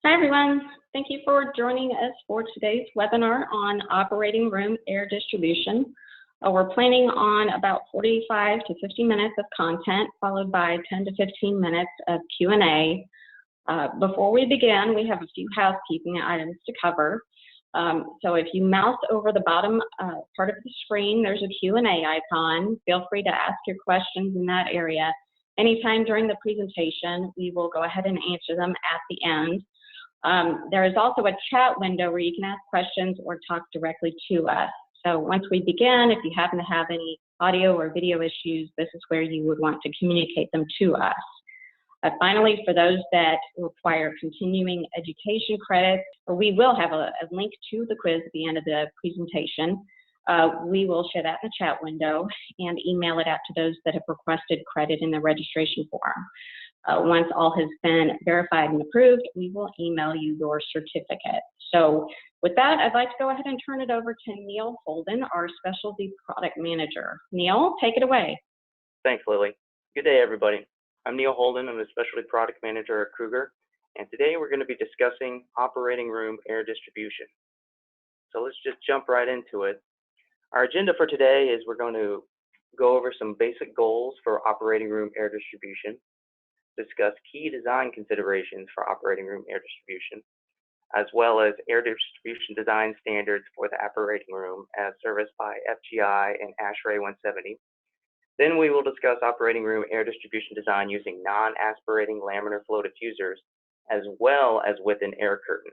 Hi, everyone. Thank you for joining us for today's webinar on operating room air distribution. We're planning on about 45 to 50 minutes of content, followed by 10 to 15 minutes of Q&A. Before we begin, we have a few housekeeping items to cover. So if you mouse over the bottom part of the screen, there's a Q&A icon. Feel free to ask your questions in that area. Anytime during the presentation, we will go ahead and answer them at the end. There is also a chat window where you can ask questions or talk directly to us. So once we begin, if you happen to have any audio or video issues, this is where you would want to communicate them to us. Finally, for those that require continuing education credits, we will have a link to the quiz at the end of the presentation. We will share that in the chat window and email it out to those that have requested credit in the registration form. Once all has been verified and approved, we will email you your certificate. So with that, I'd like to go ahead and turn it over to Neil Holden, our Specialty Product Manager. Neil, take it away. Thanks, Lily. Good day, everybody. I'm Neil Holden. I'm the Specialty Product Manager at Kruger, and today we're going to be discussing operating room air distribution. So let's just jump right into it. Our agenda for today is we're going to go over some basic goals for operating room air distribution, discuss key design considerations for operating room air distribution, as well as air distribution design standards for the operating room as serviced by FGI and ASHRAE 170. Then we will discuss operating room air distribution design using non-aspirating laminar flow diffusers, as well as with an air curtain.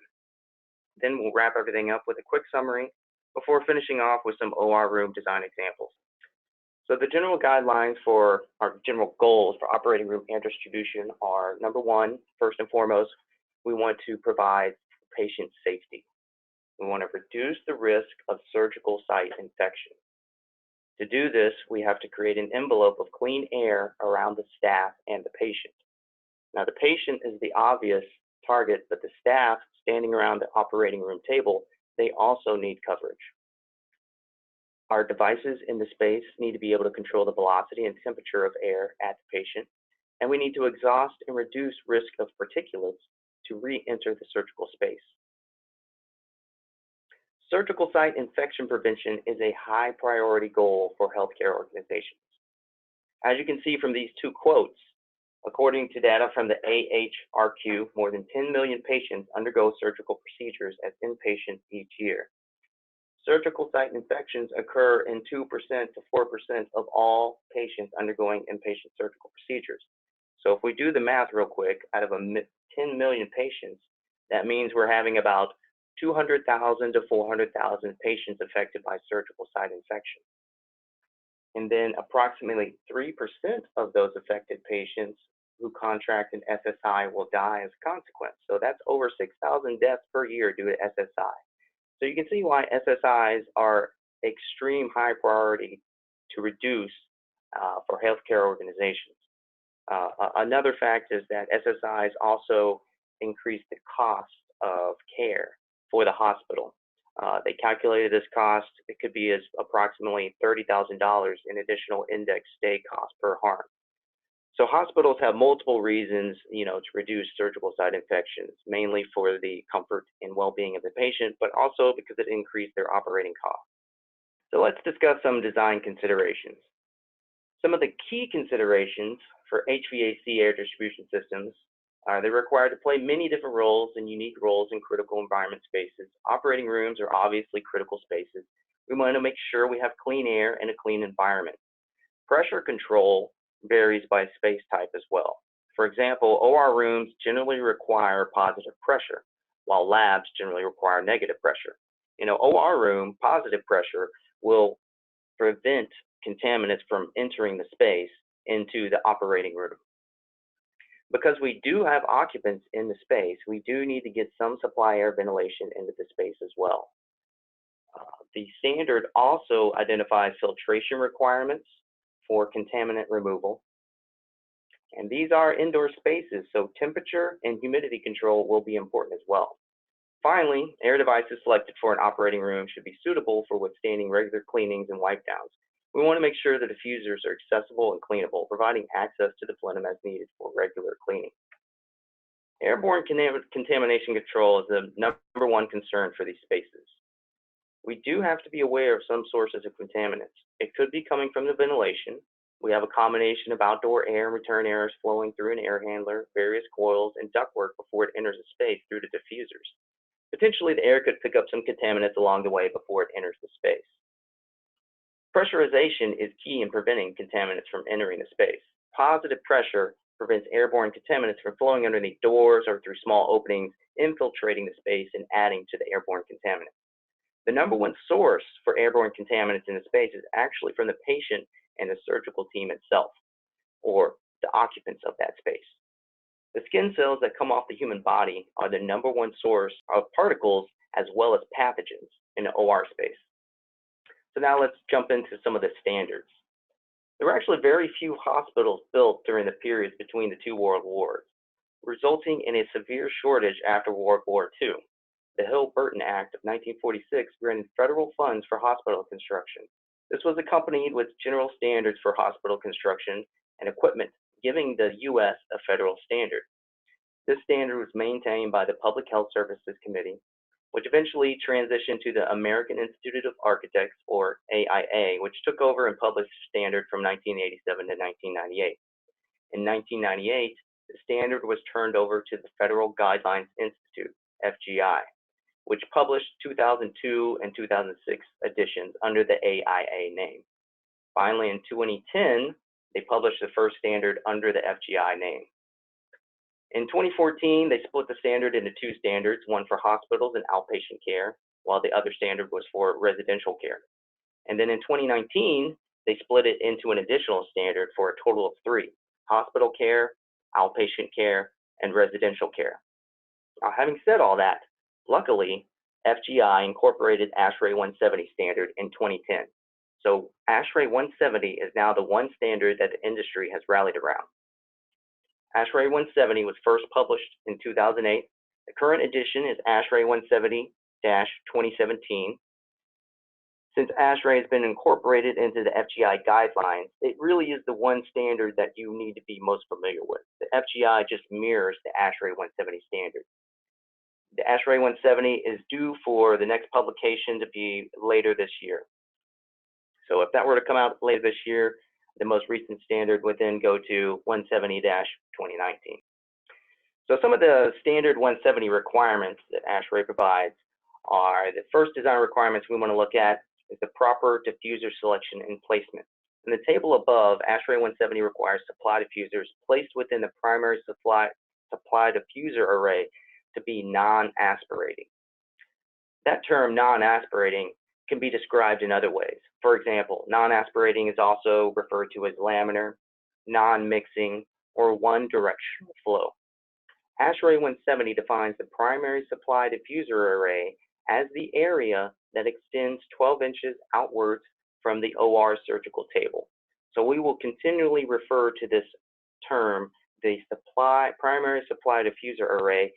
Then we'll wrap everything up with a quick summary before finishing off with some OR room design examples. So the general guidelines for our general goals for operating room air distribution are, number one, first and foremost, we want to provide patient safety. We want to reduce the risk of surgical site infection. To do this, we have to create an envelope of clean air around the staff and the patient. Now, the patient is the obvious target, but the staff standing around the operating room table, they also need coverage. Our devices in the space need to be able to control the velocity and temperature of air at the patient, and we need to exhaust and reduce risk of particulates to re-enter the surgical space. Surgical site infection prevention is a high priority goal for healthcare organizations. As you can see from these two quotes, according to data from the AHRQ, more than 10 million patients undergo surgical procedures as inpatients each year. Surgical site infections occur in 2% to 4% of all patients undergoing inpatient surgical procedures. So if we do the math real quick, out of 10 million patients, that means we're having about 200,000 to 400,000 patients affected by surgical site infection. And then approximately 3% of those affected patients who contract an SSI will die as a consequence. So that's over 6,000 deaths per year due to SSI. So you can see why SSIs are extreme high priority to reduce for healthcare organizations. Another fact is that SSIs also increase the cost of care for the hospital. They calculated this cost, it could be as approximately $30,000 in additional index stay cost per harm. So hospitals have multiple reasons, to reduce surgical site infections, mainly for the comfort and well-being of the patient, but also because it increased their operating costs. So let's discuss some design considerations. Some of the key considerations for HVAC air distribution systems they're required to play many different roles and unique roles in critical environment spaces. Operating rooms are obviously critical spaces. We want to make sure we have clean air and a clean environment. Pressure control varies by space type as well. For example, OR rooms generally require positive pressure, while labs generally require negative pressure. In an OR room, positive pressure will prevent contaminants from entering the space into the operating room. Because we do have occupants in the space, we do need to get some supply air ventilation into the space as well. The standard also identifies filtration requirements for contaminant removal. And these are indoor spaces, so temperature and humidity control will be important as well. Finally, air devices selected for an operating room should be suitable for withstanding regular cleanings and wipe downs. We want to make sure the diffusers are accessible and cleanable, providing access to the plenum as needed for regular cleaning. Airborne contamination control is the number one concern for these spaces. We do have to be aware of some sources of contaminants. It could be coming from the ventilation. We have a combination of outdoor air and return airs flowing through an air handler, various coils, and ductwork before it enters the space through the diffusers. Potentially, the air could pick up some contaminants along the way before it enters the space. Pressurization is key in preventing contaminants from entering the space. Positive pressure prevents airborne contaminants from flowing underneath doors or through small openings, infiltrating the space and adding to the airborne contaminants. The number one source for airborne contaminants in the space is actually from the patient and the surgical team itself, or the occupants of that space. The skin cells that come off the human body are the number one source of particles as well as pathogens in the OR space. So now let's jump into some of the standards. There were actually very few hospitals built during the periods between the two world wars, resulting in a severe shortage after World War II. The Hill-Burton Act of 1946 granted federal funds for hospital construction. This was accompanied with general standards for hospital construction and equipment, giving the U.S. a federal standard. This standard was maintained by the Public Health Services Committee, which eventually transitioned to the American Institute of Architects, or AIA, which took over and published the standard from 1987 to 1998. In 1998, the standard was turned over to the Federal Guidelines Institute, FGI, which published 2002 and 2006 editions under the AIA name. Finally, in 2010, they published the first standard under the FGI name. In 2014, they split the standard into two standards, one for hospitals and outpatient care, while the other standard was for residential care. And then in 2019, they split it into an additional standard for a total of three: hospital care, outpatient care, and residential care. Now, having said all that, luckily, FGI incorporated ASHRAE 170 standard in 2010. So ASHRAE 170 is now the one standard that the industry has rallied around. ASHRAE 170 was first published in 2008. The current edition is ASHRAE 170-2017. Since ASHRAE has been incorporated into the FGI guidelines, it really is the one standard that you need to be most familiar with. The FGI just mirrors the ASHRAE 170 standard. The ASHRAE 170 is due for the next publication to be later this year. So if that were to come out later this year, the most recent standard would then go to 170-2019. So some of the standard 170 requirements that ASHRAE provides are the first design requirements we want to look at is the proper diffuser selection and placement. In the table above, ASHRAE 170 requires supply diffusers placed within the primary supply diffuser array to be non-aspirating. That term, non-aspirating, can be described in other ways. For example, non-aspirating is also referred to as laminar, non-mixing, or one-directional flow. ASHRAE 170 defines the primary supply diffuser array as the area that extends 12 inches outwards from the OR surgical table. So we will continually refer to this term, the primary supply diffuser array,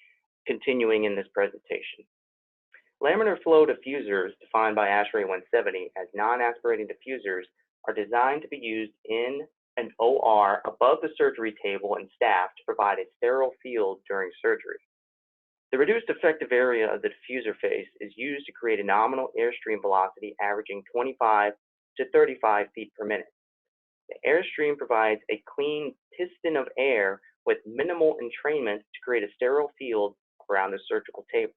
continuing in this presentation. Laminar flow diffusers, defined by ASHRAE 170 as non-aspirating diffusers, are designed to be used in an OR above the surgery table and staff to provide a sterile field during surgery. The reduced effective area of the diffuser face is used to create a nominal airstream velocity averaging 25 to 35 feet per minute. The airstream provides a clean piston of air with minimal entrainment to create a sterile field around the surgical table.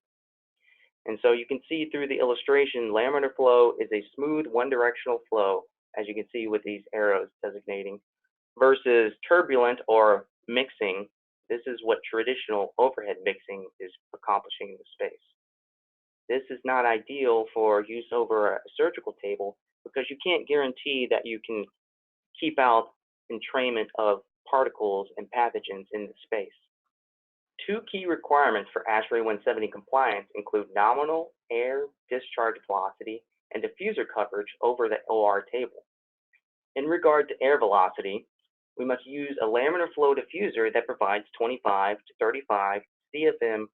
And so you can see through the illustration, laminar flow is a smooth one-directional flow, as you can see with these arrows designating, versus turbulent or mixing. This is what traditional overhead mixing is accomplishing in the space. This is not ideal for use over a surgical table because you can't guarantee that you can keep out entrainment of particles and pathogens in the space. Two key requirements for ASHRAE 170 compliance include nominal air discharge velocity and diffuser coverage over the OR table. In regard to air velocity, we must use a laminar flow diffuser that provides 25 to 35 CFM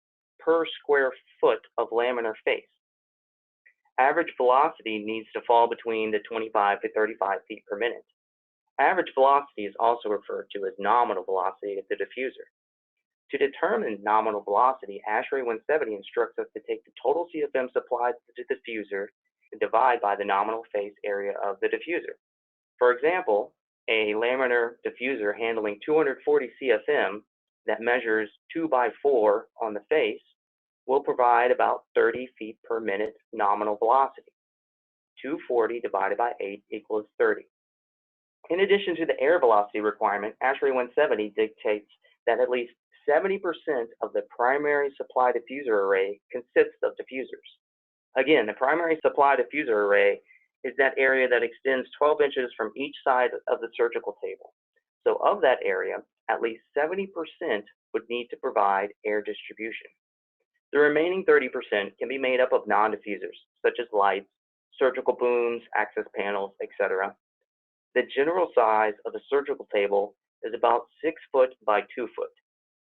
per square foot of laminar face. Average velocity needs to fall between the 25 to 35 feet per minute. Average velocity is also referred to as nominal velocity of the diffuser. To determine nominal velocity, ASHRAE 170 instructs us to take the total CFM supplied to the diffuser and divide by the nominal face area of the diffuser. For example, a laminar diffuser handling 240 CFM that measures 2 by 4 on the face will provide about 30 feet per minute nominal velocity. 240 divided by 8 equals 30. In addition to the air velocity requirement, ASHRAE 170 dictates that at least 70% of the primary supply diffuser array consists of diffusers. Again, the primary supply diffuser array is that area that extends 12 inches from each side of the surgical table. So of that area, at least 70% would need to provide air distribution. The remaining 30% can be made up of non-diffusers, such as lights, surgical booms, access panels, etc. The general size of a surgical table is about 6 foot by 2 foot.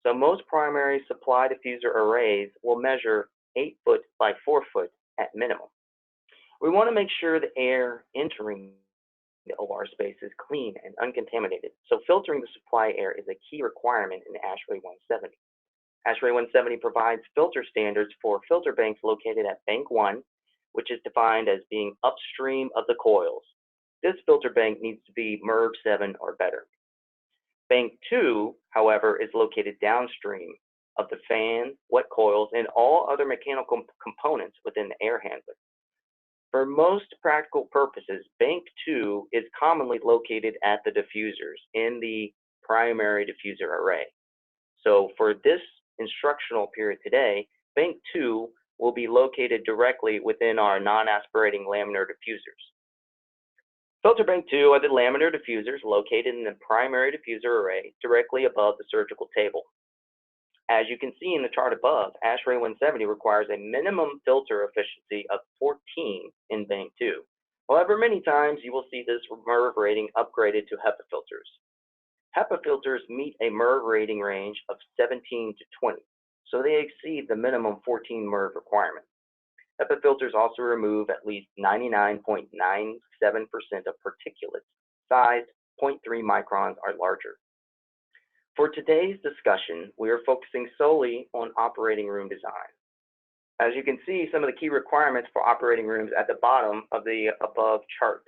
So most primary supply diffuser arrays will measure 8 foot by 4 foot at minimum. We want to make sure the air entering the OR space is clean and uncontaminated, so filtering the supply air is a key requirement in ASHRAE 170. ASHRAE 170 provides filter standards for filter banks located at Bank 1, which is defined as being upstream of the coils. This filter bank needs to be MERV 7 or better. Bank 2, however, is located downstream of the fan, wet coils, and all other mechanical components within the air handler. For most practical purposes, Bank 2 is commonly located at the diffusers in the primary diffuser array. So for this instructional period today, Bank 2 will be located directly within our non-aspirating laminar diffusers. Filter Bank 2 are the laminar diffusers located in the primary diffuser array directly above the surgical table. As you can see in the chart above, ASHRAE 170 requires a minimum filter efficiency of 14 in Bank 2. However, many times you will see this MERV rating upgraded to HEPA filters. HEPA filters meet a MERV rating range of 17 to 20, so they exceed the minimum 14 MERV requirement. HEPA filters also remove at least 99.97% of particulates sized 0.3 microns or larger. For today's discussion, we are focusing solely on operating room design. As you can see, some of the key requirements for operating rooms at the bottom of the above chart.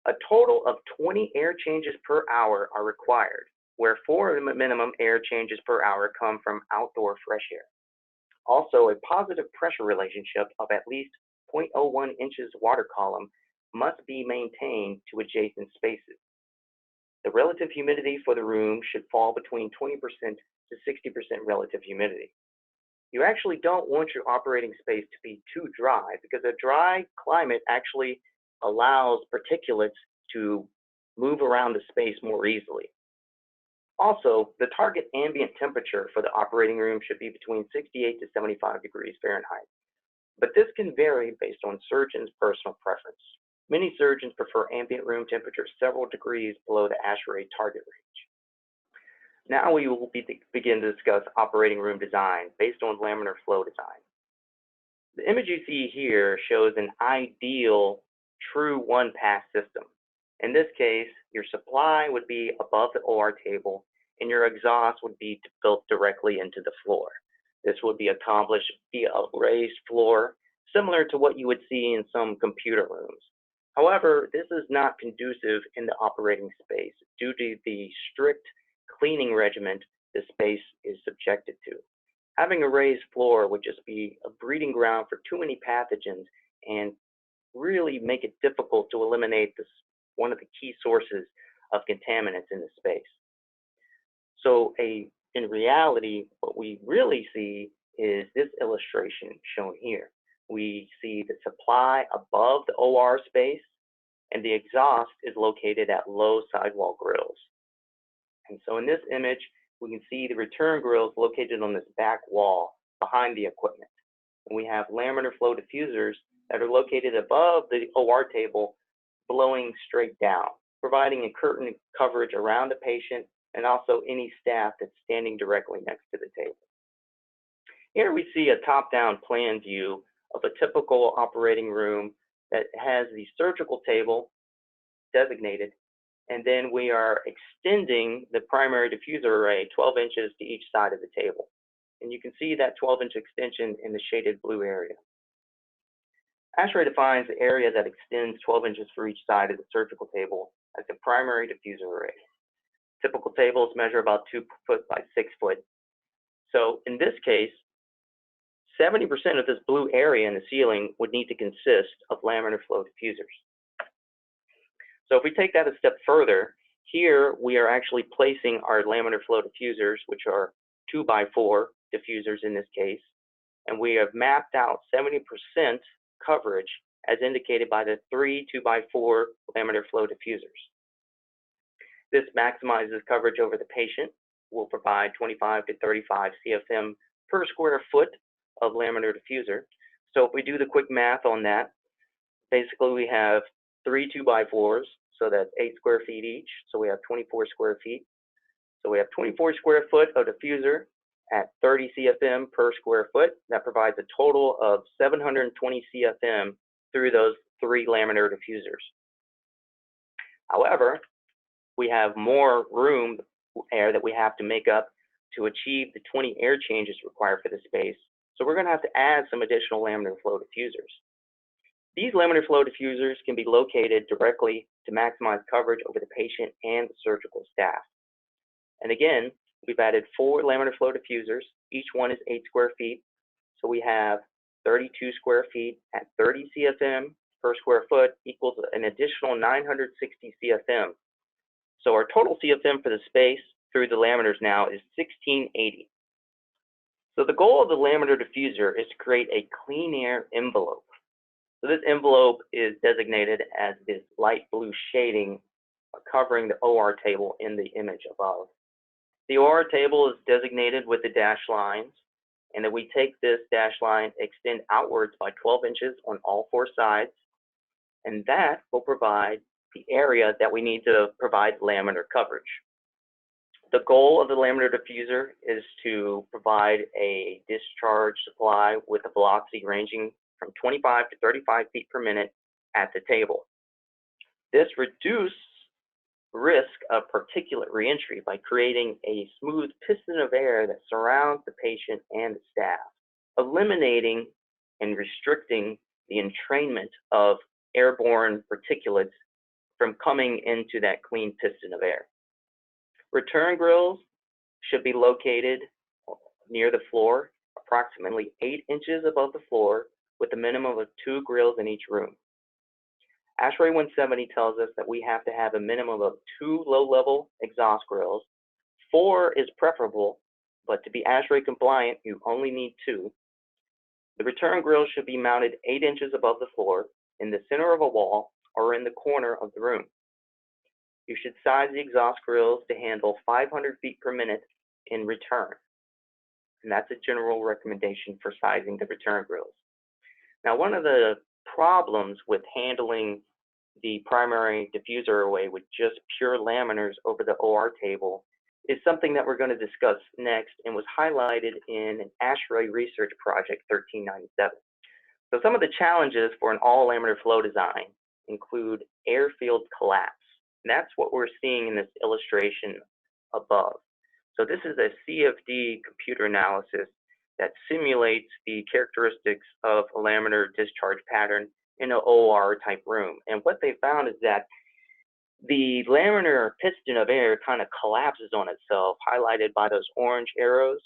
A total of 20 air changes per hour are required, where 4 minimum air changes per hour come from outdoor fresh air. Also, a positive pressure relationship of at least 0.01 inches water column must be maintained to adjacent spaces. The relative humidity for the room should fall between 20% to 60% relative humidity. You actually don't want your operating space to be too dry, because a dry climate actually allows particulates to move around the space more easily. Also, the target ambient temperature for the operating room should be between 68 to 75 degrees Fahrenheit, but this can vary based on surgeons' personal preference. Many surgeons prefer ambient room temperature several degrees below the ASHRAE target range. Now we will begin to discuss operating room design based on laminar flow design. The image you see here shows an ideal true one-pass system. In this case, your supply would be above the OR table and your exhaust would be built directly into the floor. This would be accomplished via a raised floor, similar to what you would see in some computer rooms. However, this is not conducive in the operating space due to the strict cleaning regimen the space is subjected to. Having a raised floor would just be a breeding ground for too many pathogens and really make it difficult to eliminate this, one of the key sources of contaminants in the space. So in reality, what we really see is this illustration shown here. We see the supply above the OR space, and the exhaust is located at low sidewall grills. And so in this image, we can see the return grills located on this back wall behind the equipment. And we have laminar flow diffusers that are located above the OR table, blowing straight down, providing a curtain coverage around the patient and also any staff that's standing directly next to the table. Here we see a top-down plan view of a typical operating room that has the surgical table designated And then we are extending the primary diffuser array 12 inches to each side of the table. And you can see that 12-inch extension in the shaded blue area. ASHRAE defines the area that extends 12 inches for each side of the surgical table as the primary diffuser array. Typical tables measure about 2 foot by 6 foot. So in this case, 70% of this blue area in the ceiling would need to consist of laminar flow diffusers. So if we take that a step further, here we are actually placing our laminar flow diffusers, which are 2 by 4 diffusers in this case, and we have mapped out 70% coverage as indicated by the 3 2 by 4 laminar flow diffusers. This maximizes coverage over the patient, will provide 25 to 35 CFM per square foot of laminar diffuser. So if we do the quick math on that, basically we have 3 2 by 4s, so that's 8 square feet each, so we have 24 square feet. So we have 24 square foot of diffuser at 30 CFM per square foot. That provides a total of 720 CFM through those 3 laminar diffusers. However, we have more room air that we have to make up to achieve the 20 air changes required for the space. So we're going to have to add some additional laminar flow diffusers. These laminar flow diffusers can be located directly to maximize coverage over the patient and the surgical staff. And again, we've added 4 laminar flow diffusers. Each one is 8 square feet. So we have 32 square feet at 30 CFM per square foot equals an additional 960 CFM. So our total CFM for the space through the laminars now is 1680. So the goal of the laminar diffuser is to create a clean air envelope. So this envelope is designated as this light blue shading covering the OR table in the image above. The OR table is designated with the dashed lines, and then we take this dashed line, extend outwards by 12 inches on all 4 sides, and that will provide the area that we need to provide laminar coverage. The goal of the laminar diffuser is to provide a discharge supply with a velocity ranging from 25 to 35 feet per minute at the table. This reduces risk of particulate reentry by creating a smooth piston of air that surrounds the patient and the staff, eliminating and restricting the entrainment of airborne particulates from coming into that clean piston of air. Return grills should be located near the floor, approximately 8 inches above the floor, with a minimum of 2 grills in each room. ASHRAE 170 tells us that we have to have a minimum of 2 low-level exhaust grills. 4 is preferable, but to be ASHRAE compliant, you only need 2. The return grill should be mounted 8 inches above the floor, in the center of a wall, or in the corner of the room. You should size the exhaust grills to handle 500 feet per minute in return. And that's a general recommendation for sizing the return grills. Now, one of the problems with handling the primary diffuser array with just pure laminars over the OR table is something that we're going to discuss next and was highlighted in an ASHRAE research project 1397. So some of the challenges for an all-laminar flow design include airfield collapse. And that's what we're seeing in this illustration above. So this is a CFD computer analysis that simulates the characteristics of a laminar discharge pattern in an OR type room. And what they found is that the laminar piston of air kind of collapses on itself, highlighted by those orange arrows.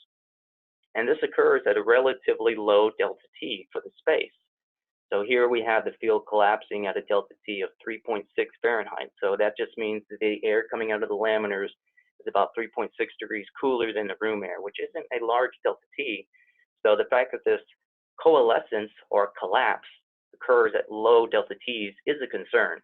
And this occurs at a relatively low delta T for the space. So here we have the field collapsing at a delta T of 3.6 Fahrenheit. So that just means that the air coming out of the laminars is about 3.6 degrees cooler than the room air, which isn't a large delta T. So the fact that this coalescence or collapse occurs at low delta T's is a concern.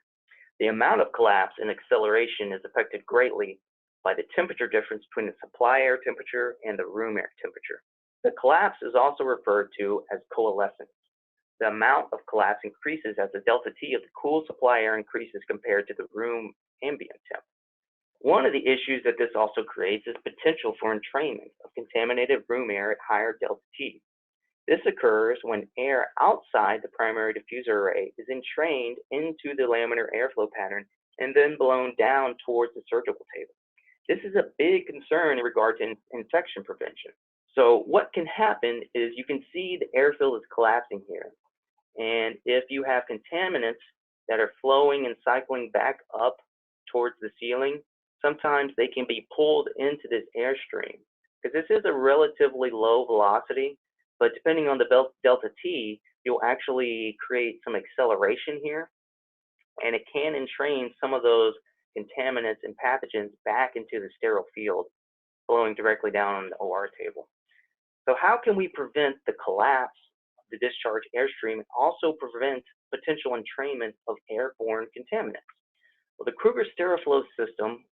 The amount of collapse and acceleration is affected greatly by the temperature difference between the supply air temperature and the room air temperature. The collapse is also referred to as coalescence. The amount of collapse increases as the delta T of the cool supply air increases compared to the room ambient temp. One of the issues that this also creates is potential for entrainment of contaminated room air at higher delta T. This occurs when air outside the primary diffuser array is entrained into the laminar airflow pattern and then blown down towards the surgical table. This is a big concern in regard to infection prevention. So what can happen is you can see the airfield is collapsing here. And if you have contaminants that are flowing and cycling back up towards the ceiling, sometimes they can be pulled into this airstream. Because this is a relatively low velocity, but depending on the delta T, you'll actually create some acceleration here, and it can entrain some of those contaminants and pathogens back into the sterile field, flowing directly down on the OR table. So how can we prevent the collapse of the discharge airstream and also prevent potential entrainment of airborne contaminants? Well, the Kruger SteriFlow system,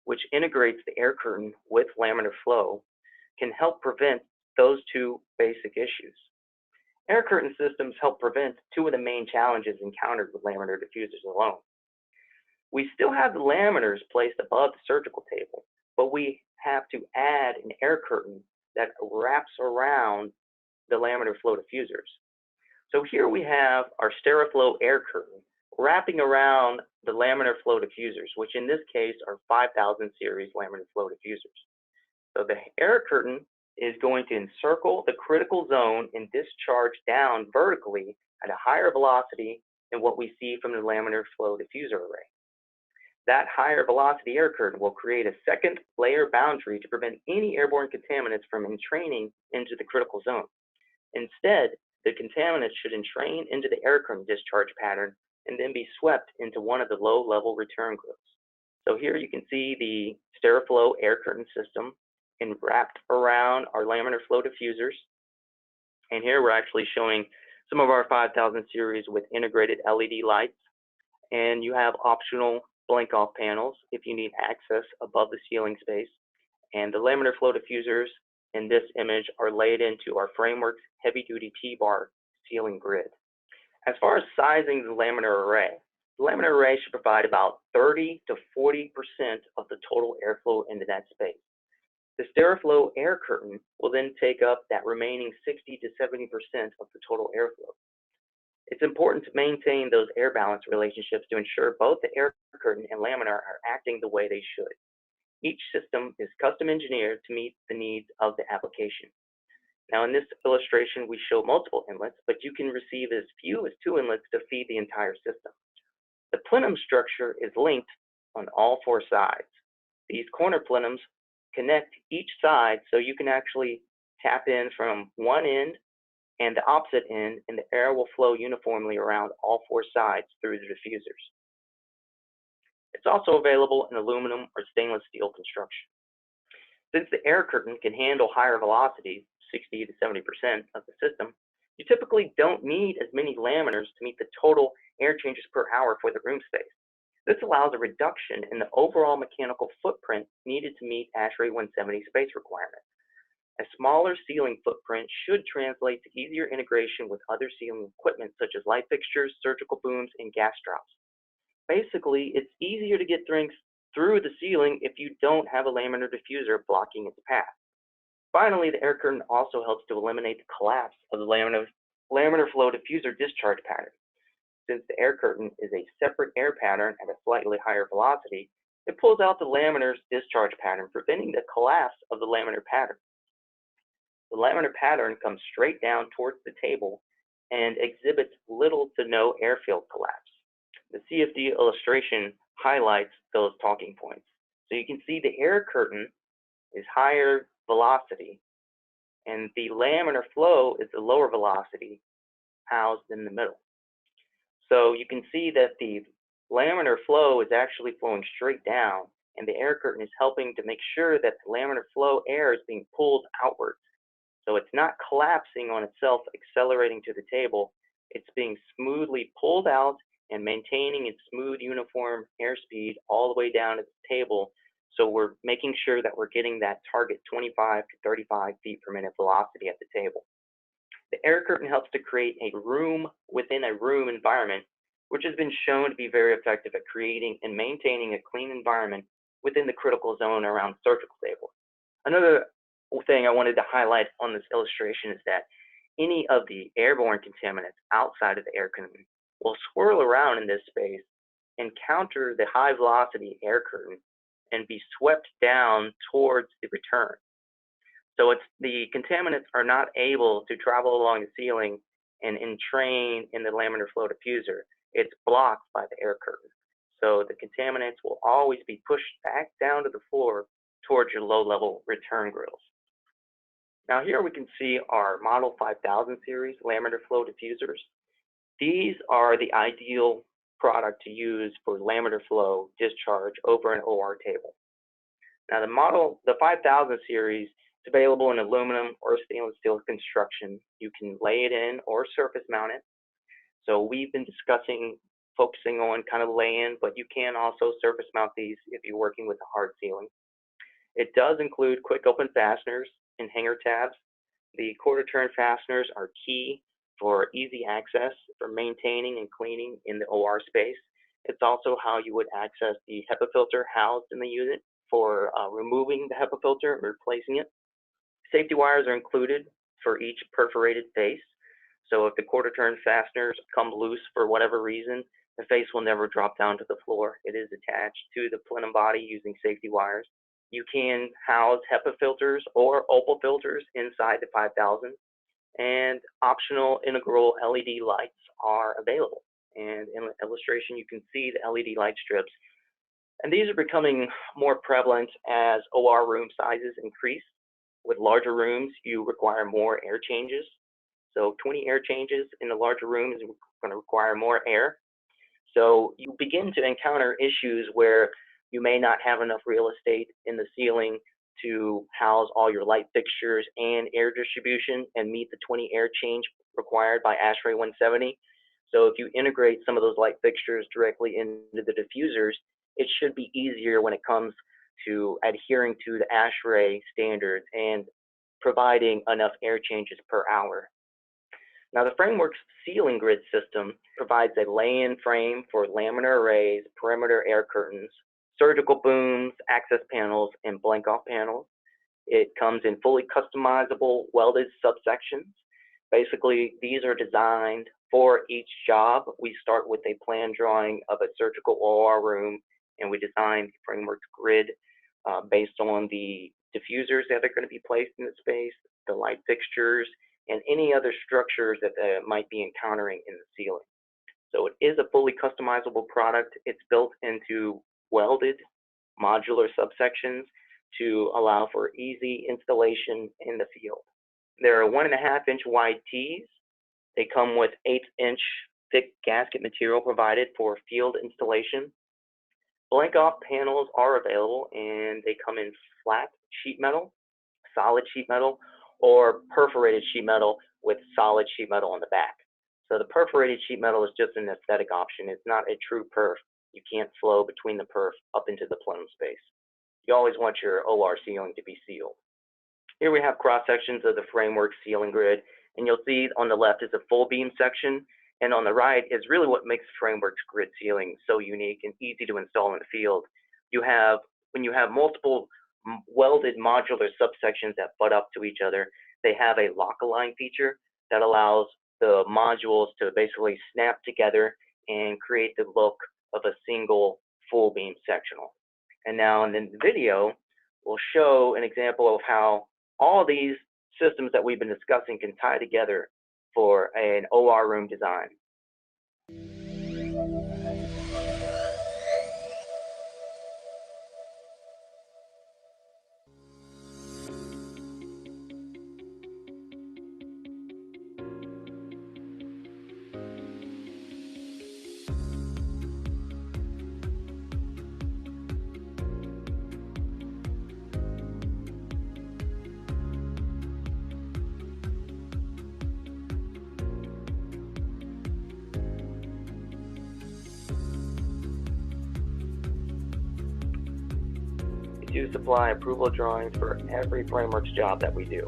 which integrates the air curtain with laminar flow, can help prevent those two basic issues. Air curtain systems help prevent two of the main challenges encountered with laminar diffusers alone. We still have the laminars placed above the surgical table, but we have to add an air curtain that wraps around the laminar flow diffusers. So here we have our SteriFlow air curtain wrapping around the laminar flow diffusers, which in this case are 5000 series laminar flow diffusers. So the air curtain is going to encircle the critical zone and discharge down vertically at a higher velocity than what we see from the laminar flow diffuser array. That higher velocity air curtain will create a second layer boundary to prevent any airborne contaminants from entraining into the critical zone. Instead, the contaminants should entrain into the air curtain discharge pattern and then be swept into one of the low-level return groups. So here you can see the SteriFlow air curtain system and wrapped around our laminar flow diffusers. And here we're actually showing some of our 5000 series with integrated LED lights. And you have optional blink off panels if you need access above the ceiling space. And the laminar flow diffusers in this image are laid into our framework's heavy-duty T-bar ceiling grid. As far as sizing the laminar array, the laminar array should provide about 30 to 40% of the total airflow into that space. The SteriFlow air curtain will then take up that remaining 60 to 70% of the total airflow. It's important to maintain those air balance relationships to ensure both the air curtain and laminar are acting the way they should. Each system is custom engineered to meet the needs of the application. Now in this illustration, we show multiple inlets, but you can receive as few as 2 inlets to feed the entire system. The plenum structure is linked on all 4 sides. These corner plenums connect each side so you can actually tap in from one end and the opposite end, and the air will flow uniformly around all 4 sides through the diffusers. It's also available in aluminum or stainless steel construction. Since the air curtain can handle higher velocities, 60 to 70% of the system, you typically don't need as many laminars to meet the total air changes per hour for the room space. This allows a reduction in the overall mechanical footprint needed to meet ASHRAE 170 space requirements. A smaller ceiling footprint should translate to easier integration with other ceiling equipment such as light fixtures, surgical booms, and gas drops. Basically, it's easier to get things through the ceiling if you don't have a laminar diffuser blocking its path. Finally, the air curtain also helps to eliminate the collapse of the laminar flow diffuser discharge pattern. Since the air curtain is a separate air pattern at a slightly higher velocity, it pulls out the laminar's discharge pattern, preventing the collapse of the laminar pattern. The laminar pattern comes straight down towards the table and exhibits little to no airfield collapse. The CFD illustration highlights those talking points. So you can see the air curtain is higher velocity, and the laminar flow is the lower velocity housed in the middle. So you can see that the laminar flow is actually flowing straight down, and the air curtain is helping to make sure that the laminar flow air is being pulled outward. So it's not collapsing on itself, accelerating to the table. It's being smoothly pulled out and maintaining its smooth, uniform airspeed all the way down to the table. So we're making sure that we're getting that target 25 to 35 feet per minute velocity at the table. The air curtain helps to create a room within a room environment, which has been shown to be very effective at creating and maintaining a clean environment within the critical zone around the surgical table. Another thing I wanted to highlight on this illustration is that any of the airborne contaminants outside of the air curtain will swirl around in this space encounter the high velocity air curtain and be swept down towards the return. So the contaminants are not able to travel along the ceiling and entrain in the laminar flow diffuser. It's blocked by the air curtain. So the contaminants will always be pushed back down to the floor towards your low-level return grills. Now here we can see our Model 5000 series laminar flow diffusers. These are the ideal product to use for laminar flow discharge over an OR table. Now the 5000 series is available in aluminum or stainless steel construction. You can lay it in or surface mount it. So we've been focusing on kind of lay-in, but you can also surface mount these if you're working with a hard ceiling. It does include quick open fasteners and hanger tabs. The quarter turn fasteners are key for easy access for maintaining and cleaning in the OR space. It's also how you would access the HEPA filter housed in the unit for removing the HEPA filter and replacing it. Safety wires are included for each perforated face. So if the quarter turn fasteners come loose for whatever reason, the face will never drop down to the floor. It is attached to the plenum body using safety wires. You can house HEPA filters or OPAL filters inside the 5000, and optional integral LED lights are available. And in the illustration, you can see the LED light strips. And these are becoming more prevalent as OR room sizes increase. With larger rooms, you require more air changes. So 20 air changes in a larger room is going to require more air. So you begin to encounter issues where you may not have enough real estate in the ceiling to house all your light fixtures and air distribution and meet the 20 air change required by ASHRAE 170. So if you integrate some of those light fixtures directly into the diffusers, it should be easier when it comes to adhering to the ASHRAE standards and providing enough air changes per hour. Now, the framework's ceiling grid system provides a lay-in frame for laminar arrays, perimeter air curtains, surgical booms, access panels, and blank-off panels. It comes in fully customizable welded subsections. Basically, these are designed for each job. We start with a plan drawing of a surgical OR room, and we design the framework's grid based on the diffusers that are going to be placed in the space, the light fixtures, and any other structures that they might be encountering in the ceiling. So it is a fully customizable product. It's built into welded modular subsections to allow for easy installation in the field. There are 1.5-inch wide tees. They come with 8-inch thick gasket material provided for field installation. Blank-off panels are available, and they come in flat sheet metal, solid sheet metal, or perforated sheet metal with solid sheet metal on the back. So the perforated sheet metal is just an aesthetic option. It's not a true perf. You can't flow between the perf up into the plenum space. You always want your OR ceiling to be sealed. Here we have cross sections of the framework ceiling grid, and you'll see on the left is a full beam section, and on the right is really what makes framework's grid ceiling so unique and easy to install in the field. When you have multiple welded modular subsections that butt up to each other, they have a lock-align feature that allows the modules to basically snap together and create the look of a single full beam sectional. And now in the video, we'll show an example of how all these systems that we've been discussing can tie together for an OR room design. We do supply approval drawings for every frameworks job that we do.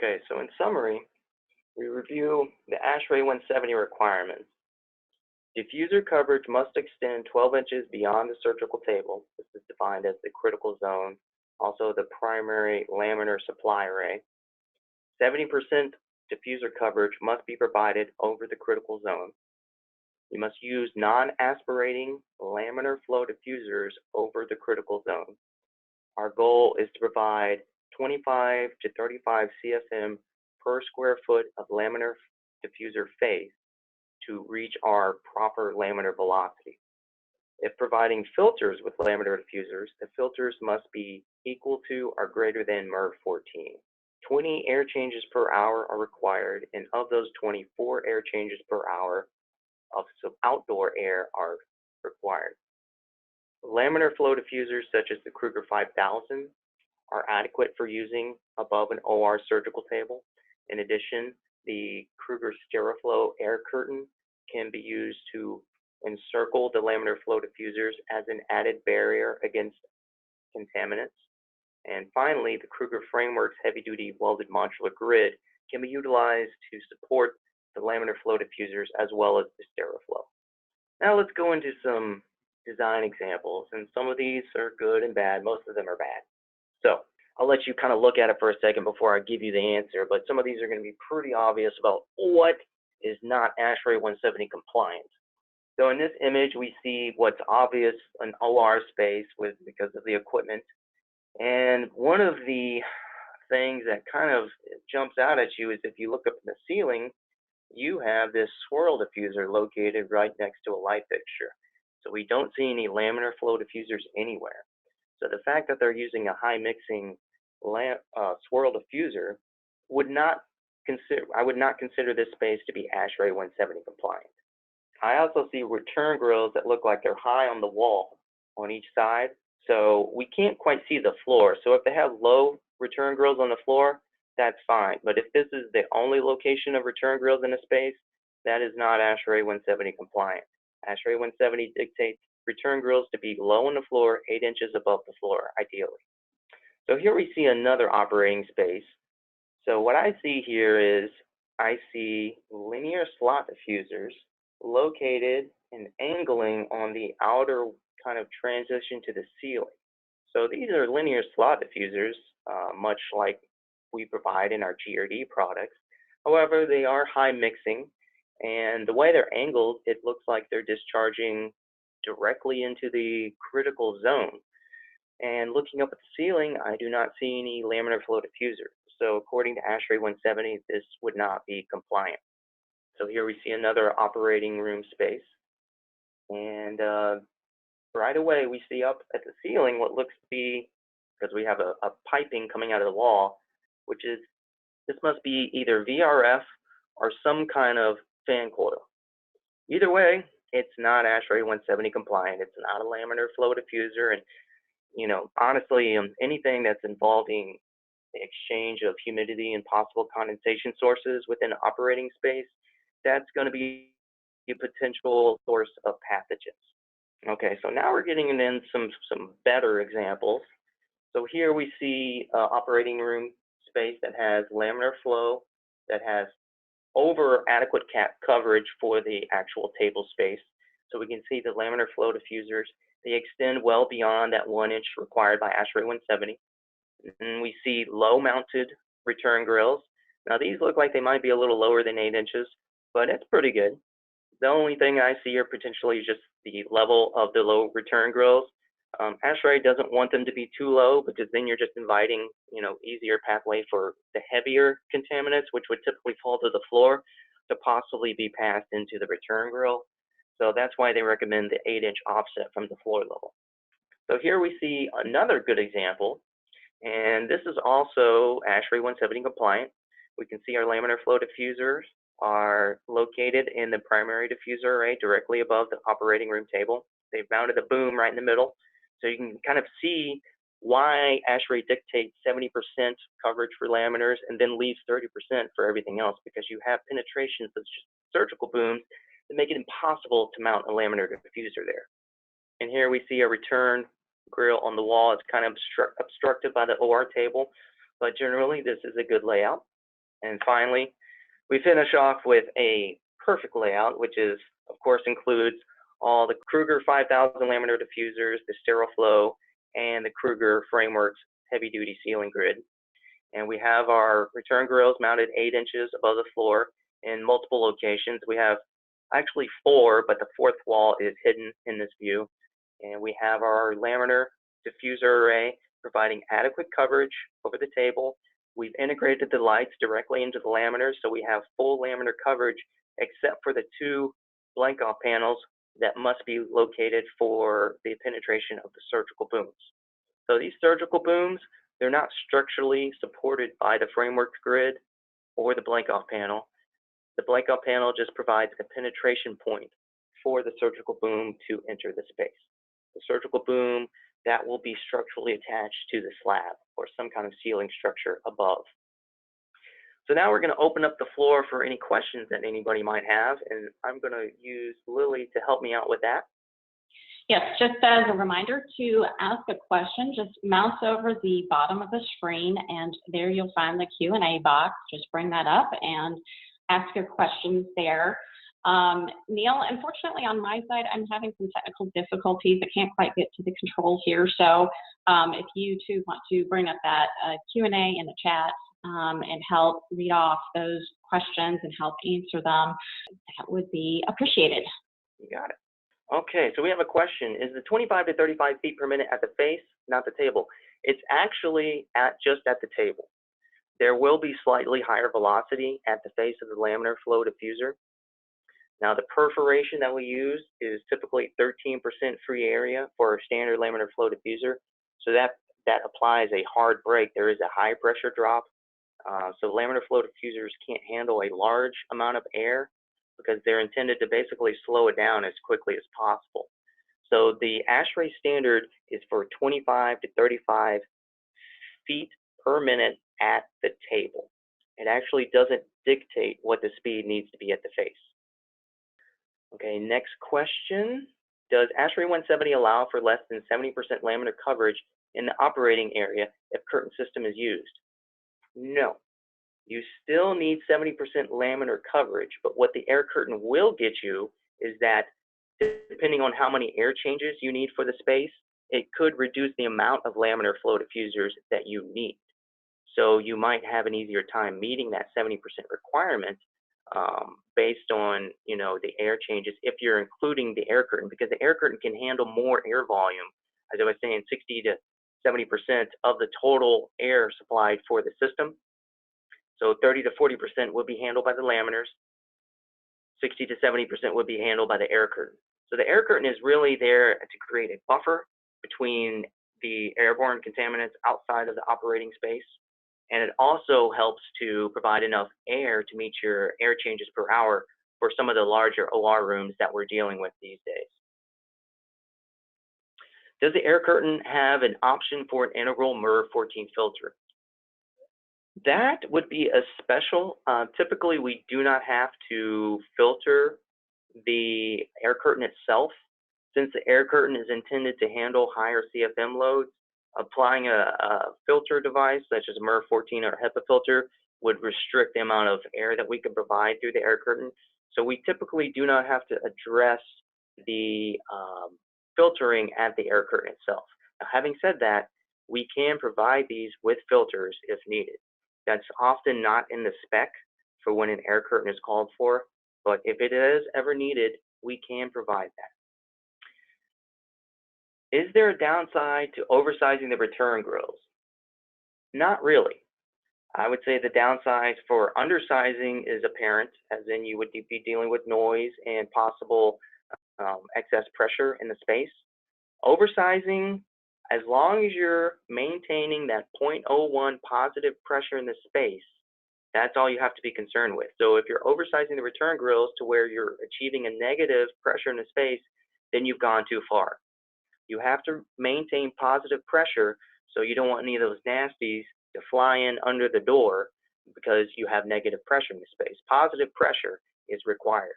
Okay, so in summary, we review the ASHRAE 170 requirements. Diffuser coverage must extend 12 inches beyond the surgical table. This is defined as the critical zone, also the primary laminar supply array. 70% diffuser coverage must be provided over the critical zone. You must use non-aspirating laminar flow diffusers over the critical zone. Our goal is to provide 25 to 35 CFM per square foot of laminar diffuser phase to reach our proper laminar velocity. If providing filters with laminar diffusers, the filters must be equal to or greater than MERV 14. 20 air changes per hour are required, and of those 24 air changes per hour of some outdoor air are required. Laminar flow diffusers such as the Kruger 5000 are adequate for using above an OR surgical table. In addition, the Kruger SteriFlow air curtain can be used to encircle the laminar flow diffusers as an added barrier against contaminants. And finally, the Kruger Frameworks heavy-duty welded modular grid can be utilized to support the laminar flow diffusers as well as the SteriFlow. Now let's go into some design examples, and some of these are good and bad. Most of them are bad. So I'll let you kind of look at it for a second before I give you the answer, but some of these are going to be pretty obvious about what is not ASHRAE 170 compliant. So in this image, we see what's obvious an OR space because of the equipment. And one of the things that kind of jumps out at you is if you look up in the ceiling, you have this swirl diffuser located right next to a light fixture. So we don't see any laminar flow diffusers anywhere. So the fact that they're using a high mixing swirl diffuser I would not consider this space to be ASHRAE 170 compliant. I also see return grills that look like they're high on the wall on each side. So we can't quite see the floor. So if they have low return grills on the floor, that's fine. But if this is the only location of return grills in a space, that is not ASHRAE 170 compliant. ASHRAE 170 dictates return grills to be low on the floor, 8 inches above the floor, ideally. So here we see another operating space. So what I see here is I see linear slot diffusers located and angling on the outer kind of transition to the ceiling. So these are linear slot diffusers, much like we provide in our GRD products. However, they are high mixing, and the way they're angled, it looks like they're discharging directly into the critical zone. And looking up at the ceiling, I do not see any laminar flow diffuser. So according to ASHRAE 170, this would not be compliant. So here we see another operating room space. And right away, we see up at the ceiling what looks to be, because we have a piping coming out of the wall, which is, this must be either VRF or some kind of fan coil. Either way, it's not ASHRAE 170 compliant. It's not a laminar flow diffuser. And, you know, honestly, anything that's involving the exchange of humidity and possible condensation sources within an operating space, that's going to be a potential source of pathogens. Okay, so now we're getting in some better examples. So here we see operating room space that has laminar flow, that has over adequate coverage for the actual table space. So we can see the laminar flow diffusers, they extend well beyond that 1 inch required by ASHRAE 170. And we see low mounted return grills. Now these look like they might be a little lower than 8 inches, but it's pretty good. The only thing I see are potentially just the level of the low return grills. ASHRAE doesn't want them to be too low because then you're just inviting, you know, easier pathway for the heavier contaminants, which would typically fall to the floor, to possibly be passed into the return grill. So that's why they recommend the 8 inch offset from the floor level. So here we see another good example, and this is also ASHRAE 170 compliant. We can see our laminar flow diffusers are located in the primary diffuser array directly above the operating room table. They've mounted a boom right in the middle. So you can kind of see why ASHRAE dictates 70% coverage for laminars and then leaves 30% for everything else, because you have penetrations of surgical booms that make it impossible to mount a laminar diffuser there. And here we see a return grill on the wall. It's kind of obstructed by the OR table, but generally this is a good layout. And finally, we finish off with a perfect layout, which is, of course, includes all the Kruger 5000 laminar diffusers, the sterile flow, and the Kruger Frameworks heavy-duty sealing grid. And we have our return grills mounted 8 inches above the floor in multiple locations. We have actually 4, but the 4th wall is hidden in this view. And we have our laminar diffuser array providing adequate coverage over the table. We've integrated the lights directly into the laminars, so we have full laminar coverage except for the 2 blank-off panels that must be located for the penetration of the surgical booms. So these surgical booms, they're not structurally supported by the framework grid or the blank-off panel. The blank-off panel just provides a penetration point for the surgical boom to enter the space. The surgical boom, that will be structurally attached to the slab or some kind of ceiling structure above. So now we're going to open up the floor for any questions that anybody might have, and I'm going to use Lily to help me out with that. Yes, just as a reminder, to ask a question, just mouse over the bottom of the screen, and there you'll find the Q&A box. Just bring that up and ask your questions there. Neil, unfortunately on my side, I'm having some technical difficulties. I can't quite get to the controls here. So if you too want to bring up that Q&A in the chat and help read off those questions and help answer them, that would be appreciated. You got it. Okay, so we have a question. Is the 25 to 35 feet per minute at the face, not the table? It's actually just at the table. There will be slightly higher velocity at the face of the laminar flow diffuser. Now, the perforation that we use is typically 13% free area for a standard laminar flow diffuser. So that applies a hard break. There is a high pressure drop. So laminar flow diffusers can't handle a large amount of air because they're intended to basically slow it down as quickly as possible. So the ASHRAE standard is for 25 to 35 feet per minute at the table. It actually doesn't dictate what the speed needs to be at the face. Okay, next question. Does ASHRAE 170 allow for less than 70% laminar coverage in the operating area if curtain system is used? No. You still need 70% laminar coverage, but what the air curtain will get you is that depending on how many air changes you need for the space, it could reduce the amount of laminar flow diffusers that you need. So you might have an easier time meeting that 70% requirement based on, the air changes if you're including the air curtain, because the air curtain can handle more air volume. As I was saying, 60 to 70% of the total air supplied for the system. So 30 to 40% would be handled by the laminars. 60 to 70% would be handled by the air curtain. So the air curtain is really there to create a buffer between the airborne contaminants outside of the operating space. And it also helps to provide enough air to meet your air changes per hour for some of the larger OR rooms that we're dealing with these days. Does the air curtain have an option for an integral MERV 14 filter? That would be a special. Typically, we do not have to filter the air curtain itself. Since the air curtain is intended to handle higher CFM loads, applying a filter device such as a MERV 14 or HEPA filter would restrict the amount of air that we can provide through the air curtain. So we typically do not have to address the filtering at the air curtain itself. Now, having said that, we can provide these with filters if needed. That's often not in the spec for when an air curtain is called for, but if it is ever needed, we can provide that. Is there a downside to oversizing the return grills? Not really. I would say the downside for undersizing is apparent, as in you would be dealing with noise and possible excess pressure in the space. Oversizing, as long as you're maintaining that 0.01 positive pressure in the space, that's all you have to be concerned with. So if you're oversizing the return grills to where you're achieving a negative pressure in the space, then you've gone too far. You have to maintain positive pressure, so you don't want any of those nasties to fly in under the door because you have negative pressure in the space. Positive pressure is required.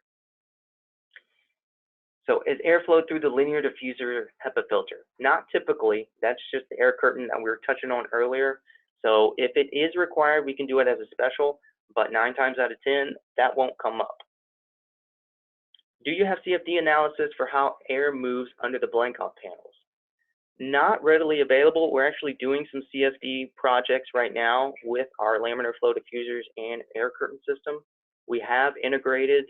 So is airflow through the linear diffuser HEPA filter? Not typically. That's just the air curtain that we were touching on earlier. So if it is required, we can do it as a special. but 9 times out of 10, that won't come up. Do you have CFD analysis for how air moves under the blank-off panels? Not readily available. We're actually doing some CFD projects right now with our laminar flow diffusers and air curtain system. We have integrated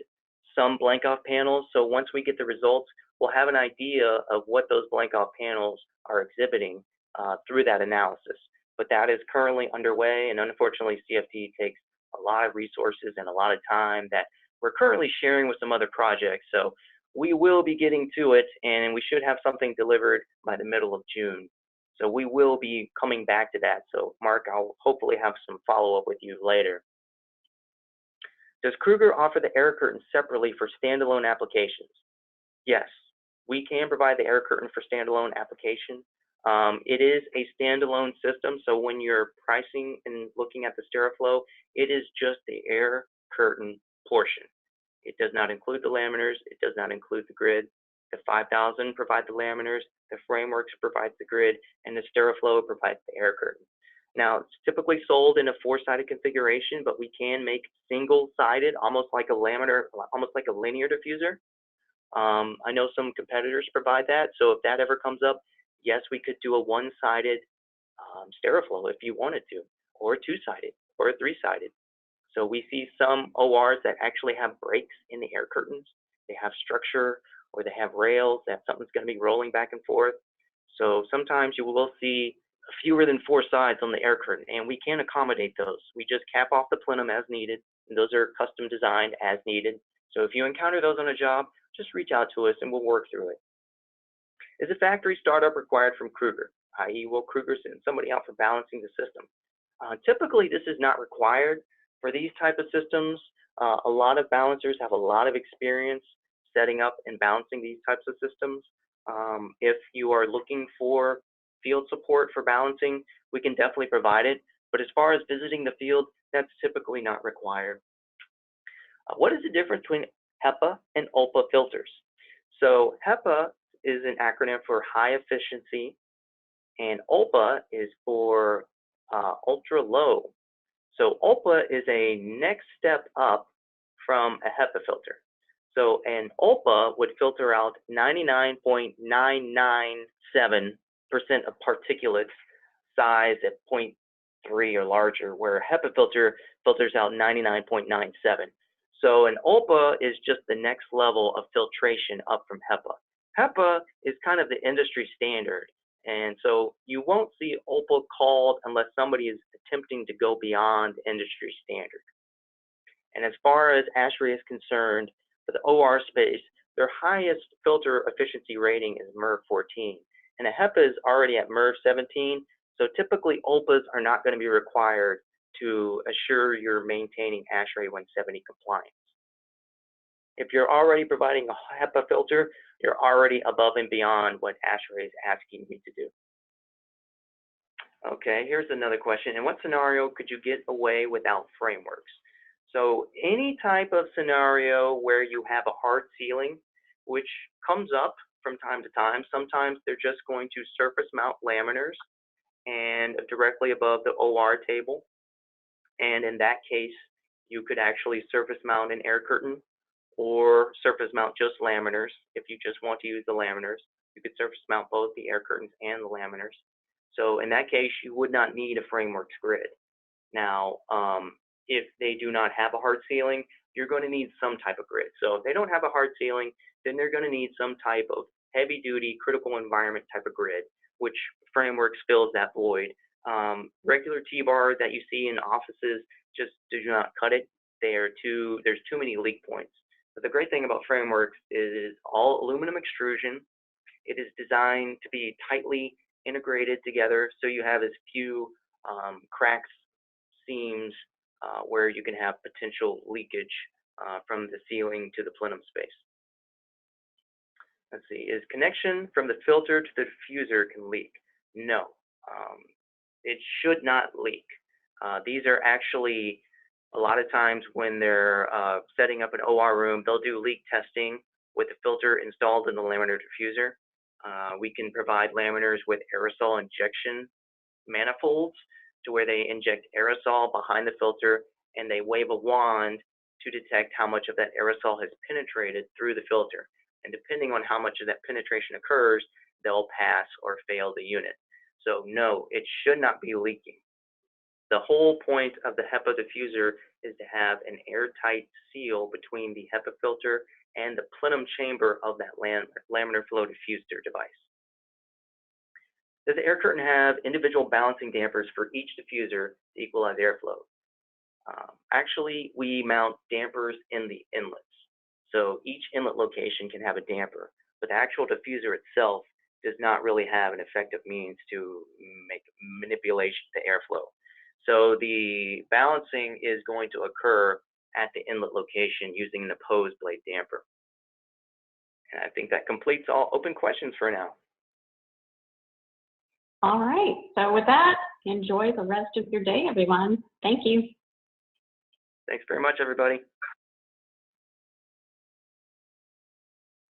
some blank-off panels, so once we get the results, we'll have an idea of what those blank-off panels are exhibiting through that analysis. But that is currently underway, and unfortunately, CFD takes a lot of resources and a lot of time that we're currently sharing with some other projects. So we will be getting to it, and we should have something delivered by the middle of June. So we will be coming back to that. So Mark, I'll hopefully have some follow-up with you later. Does Kruger offer the air curtain separately for standalone applications? Yes, we can provide the air curtain for standalone application. It is a standalone system, so when you're pricing and looking at the SteriFlow, it is just the air curtain portion. It does not include the laminars, it does not include the grid. The 5000 provide the laminars, the frameworks provides the grid, and the SteriFlow provides the air curtain. Now, it's typically sold in a 4-sided configuration, but we can make single-sided, almost like a laminar, almost like a linear diffuser. I know some competitors provide that, so if that ever comes up, yes, we could do a 1-sided SteriFlow if you wanted to, or a 2-sided, or a 3-sided. So we see some ORs that actually have breaks in the air curtains. They have structure, or they have rails that something's going to be rolling back and forth. So sometimes you will see fewer than 4 sides on the air curtain, and we can accommodate those. We just cap off the plenum as needed, and those are custom designed as needed. So if you encounter those on a job, just reach out to us and we'll work through it. Is a factory startup required from Kruger, i.e. will Kruger send somebody out for balancing the system? Typically, this is not required. For these type of systems, a lot of balancers have a lot of experience setting up and balancing these types of systems. If you are looking for field support for balancing, we can definitely provide it. But as far as visiting the field, that's typically not required. What is the difference between HEPA and ULPA filters? So HEPA is an acronym for high efficiency, and ULPA is for ultra low. So ULPA is a next step up from a HEPA filter. So an ULPA would filter out 99.997% of particulates size at 0.3 or larger, where a HEPA filter filters out 99.97. So an ULPA is just the next level of filtration up from HEPA. HEPA is kind of the industry standard, and so you won't see ULPA called unless somebody is attempting to go beyond industry standard. And as far as ASHRAE is concerned, for the OR space, their highest filter efficiency rating is MERV 14, and a HEPA is already at MERV 17, so typically ULPAs are not going to be required to assure you're maintaining ASHRAE 170 compliance. If you're already providing a HEPA filter, you're already above and beyond what ASHRAE is asking me to do. Okay, here's another question. In what scenario could you get away without frameworks? So any type of scenario where you have a hard ceiling, which comes up from time to time, sometimes they're just going to surface mount laminars and directly above the OR table. And in that case, you could actually surface mount an air curtain or surface mount just laminars. If you just want to use the laminars, you could surface mount both the air curtains and the laminars. So in that case, you would not need a frameworks grid. Now, if they do not have a hard ceiling, you're going to need some type of grid. So if they don't have a hard ceiling, then they're going to need some type of heavy duty critical environment type of grid, which frameworks fills that void. Regular T-bar that you see in offices just do not cut it. There's too many leak points. But the great thing about frameworks is it is all aluminum extrusion. It is designed to be tightly integrated together, so you have as few cracks, seams, where you can have potential leakage from the ceiling to the plenum space. Let's see, is connection from the filter to the diffuser can leak? No, it should not leak. These are actually, a lot of times when they're setting up an OR room, they'll do leak testing with the filter installed in the laminar diffuser. We can provide laminars with aerosol injection manifolds to where they inject aerosol behind the filter and they wave a wand to detect how much of that aerosol has penetrated through the filter. And depending on how much of that penetration occurs, they'll pass or fail the unit. So no, it should not be leaking. The whole point of the HEPA diffuser is to have an airtight seal between the HEPA filter and the plenum chamber of that laminar flow diffuser device. Does the air curtain have individual balancing dampers for each diffuser to equalize airflow? Actually, we mount dampers in the inlets. So each inlet location can have a damper, but the actual diffuser itself does not really have an effective means to make manipulation to airflow. So the balancing is going to occur at the inlet location using an opposed blade damper. And I think that completes all open questions for now. All right, so with that, enjoy the rest of your day, everyone. Thank you. Thanks very much, everybody.